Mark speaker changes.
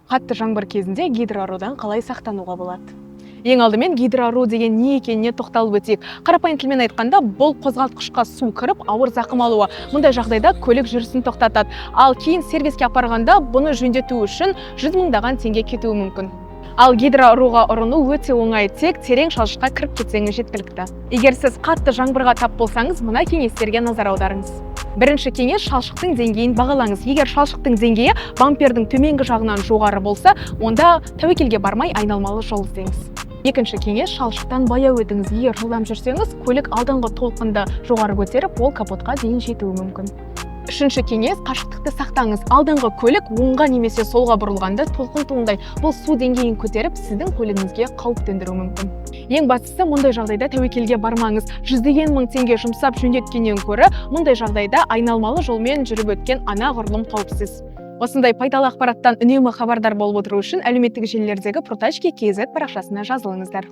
Speaker 1: Қатты жаңбыр кезінде гидроарудан қалай сақтануға болады? Ең алдымен гидроару деген не екеніне тоқталып өтейік. Қарапайым тілмен айтқанда, бұл қозғалтқышқа су кіріп, ауыр зақым алуы. Мұндай жағдайда көлік жүрісін тоқтатады. Ал кейін сервиске апарғанда бұны жөндету үшін 100 мыңдаған теңге кетуі мүмкін. Ал гидроаруға ұрыну өте оңай, тек терең шалшыққа кіріп кетсеңіз жеткілікті. Егер сіз қатты жаңбырға тап болсаңыз, мына кеңестерге назар аударыңыз. Бірінші кеңес, шалшықтың деңгейін бағалаңыз. Егер шалшықтың деңгейі бампердің төменгі жағынан жоғары болса, онда тәуекелге бармай айналмалы жол іздеңіз. Екінші кеңес, шалшықтан баяу өтіңіз. Егер жылдам жүрсеңіз, көлік алдыңғы толқынды жоғары көтеріп, ол капотқа дейін жетуі мүмкін. Үшінші кеңес, қашықтықты сақтаңыз. Алдыңғы көлік оңға немесе солға бұрылғанда толқын туындайды. Бұл су деңгейін көтеріп, сіздің көлігіңізге қауіп төндіруі мүмкін. Ең бастысы, мұндай жағдайда тәуекелге бармаңыз. Жүздеген мың теңге жұмсап жөндеткеннен гөрі, мұндай жағдайда айналмалы жолмен жүріп өткен анағұрлым қауіпсіз. Осындай пайдалы ақпараттан үнемі хабардар болып отыру үшін әлеуметтік желілердегі Protachki.kz парақшасына жазылыңыздар.